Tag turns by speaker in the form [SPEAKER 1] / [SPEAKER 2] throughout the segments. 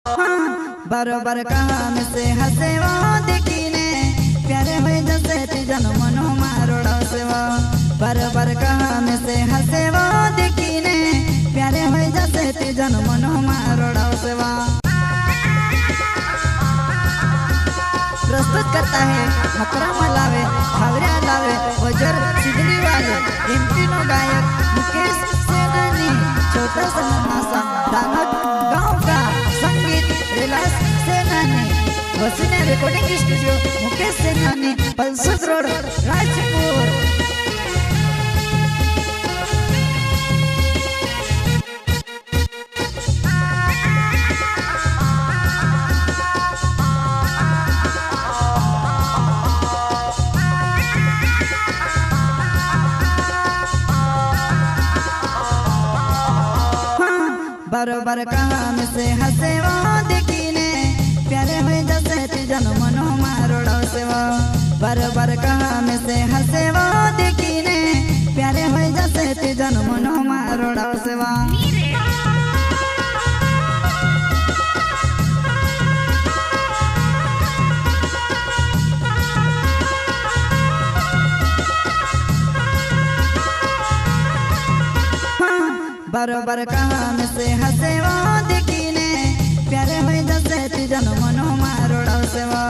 [SPEAKER 1] बरोबर कहा में से हसे वो देखी ने प्यारे हुए जैसे तीजन मनो मारोड़ा से वो बरोबर कहा में से हसे वो देखी ने प्यारे हुए जैसे तीजन मनो मारोड़ा से वो प्रस्तुत करता है मकरा मलावे खावरे लावे वजर सिद्धि वाले एमपी नो गायक मुकेश सेनानी छोटा सा नासा दानव गांव का संगीत रिलास सेनानी वसुने रिकॉर्डिंग स्टूडियो मुकेश सेनानी पल्सद रोड राजपुर। बरोबर कहा में से हसे वो देखी ने प्यारे हुए जैसे तीजन मनो मारोड़ा से वो बरोबर कहा में से हसे वो देखी ने प्यारे हुए जैसे तीजन मनो मारोड़ा से वो बरोबर कहा में से हसे वो देखी ने प्यारे हुए जैसे तीजन मनो मारोड़ा से वो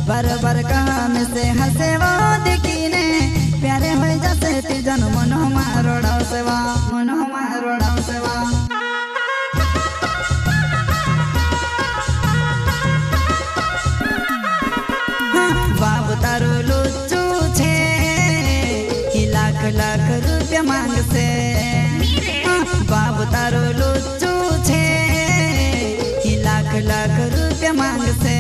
[SPEAKER 1] बरोबर कहा में से हसे वो देखी ने प्यारे हुए जैसे तीजन मनो मारोड़ा से वो मनो मारोड़ा से वो बाबू तारो लुच्चू छे लाख लाख रुपया मांग से बाबू तारो लुच्चू छे लाख लाख रुपया मांग से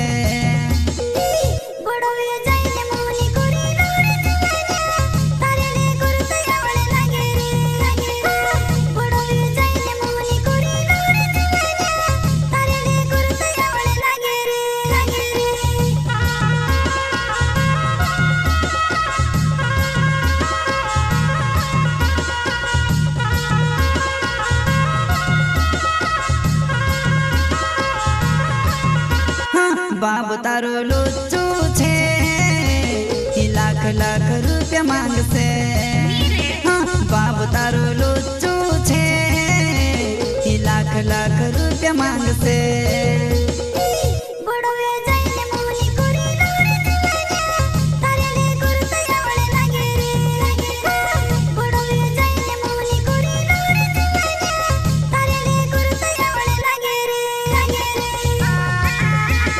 [SPEAKER 1] बाबू तारो लुच्चू छे लाख लाख रुपया मांग से बाबू तारो लुच्चू छे लाख लाख रुपया मांग से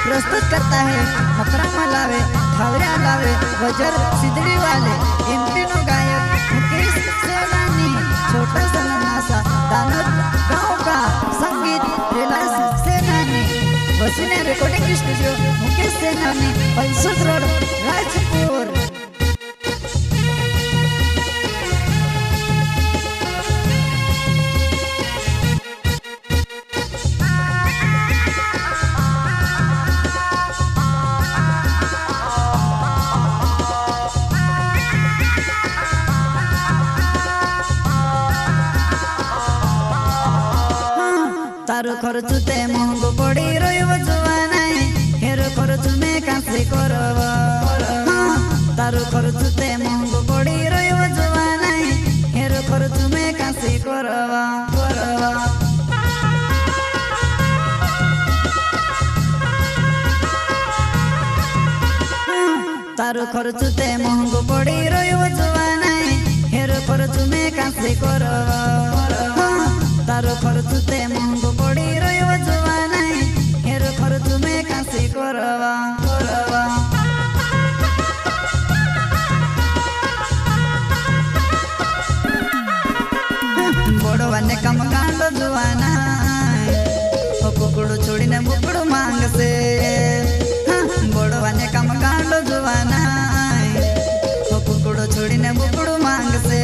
[SPEAKER 1] प्रस्तुत करता है मकरा मलावे खावरे लावे वजर सिद्धि वाले एमपी नो गायक मुकेश सेनानी छोटा सा नासा दानव गांव का संगीत रिलास सेनानी वसुने रिकॉर्डिंग स्टूडियो मुकेश सेनानी पल्सद रोड राजपुर। तारो खर्च ते महंगो पड़ी रहिबो जुवानाई हेरो खर्च में कासे करब तारो खर्च ते महंगो पड़ी रहिबो जुवानाई हेरो खर्च में कासे करब तारो खर्च ते महंगो पड़ी रहिबो जुवानाई हेरो खर्च में कासे करब तारो खर्च ते महंगो पड़ी रहिबो जुवानाई हेरो खर्च में कासे करब बड़ो वाने कम कांडो जुवानाई ओ कुकुड़ो छोड़ी ने बुकुड़ो मांग से बड़ो वाने कम कांडो जुवानाई ओ कुकुड़ो छोड़ी ने बुकुड़ो मांग से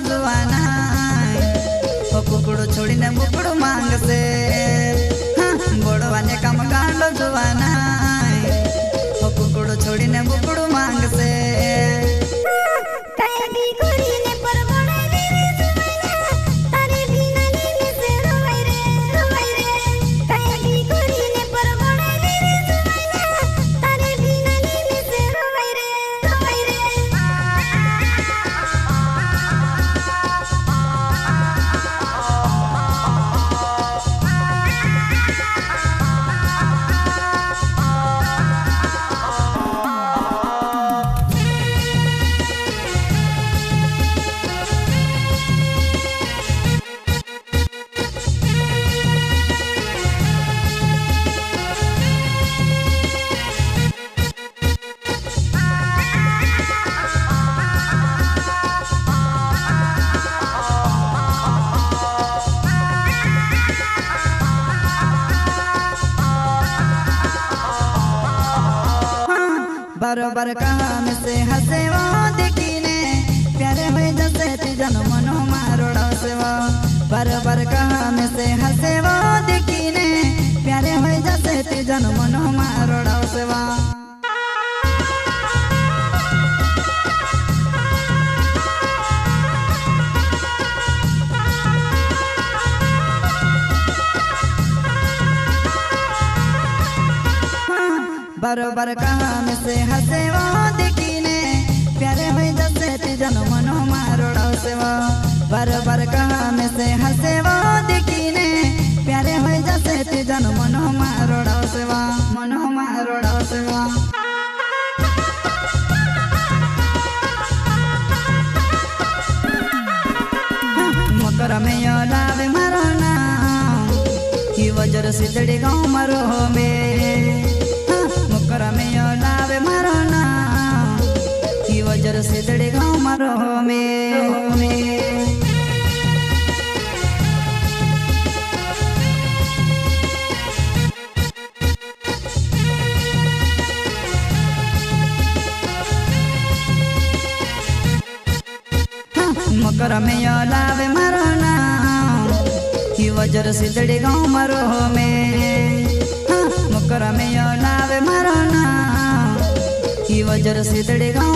[SPEAKER 1] जुवाना कुकड़ो छोड़ीने बुकड़ो मांगसे बोड़वाने काम गांडो जुवाना कुकड़ो छोड़ीने बुकड़ो मांगसे बरोबर काम से हसे वो देखीने प्यारे हुए जैसे तीजन मनो मारोड़ा से वो बरोबर काम से हसे वो देखीने प्यारे हुए जैसे तीजन मनो मारोड़ा से वो बरोबर काम से हसे वो देखीने प्यारे हुए जैसे तीजन मनो मारोड़ा से वो बरोबर काम से हसे वो देखीने प्यारे हुए जैसे तीजन मनो मारोड़ा से वो मकर में यो लावे मारो नाम ही वजर सिद्धड़ी गाँव मरो में मकर में यो लावे मारो नाम ही वजर सिद्धड़ी गाँव मरो में मकर में यो लावे मारो नाम ही वजर सिद्धड़ी गाँव मरो में मकर में यो लावे मारो नाम ही वजर सिद्धड़ी गाँव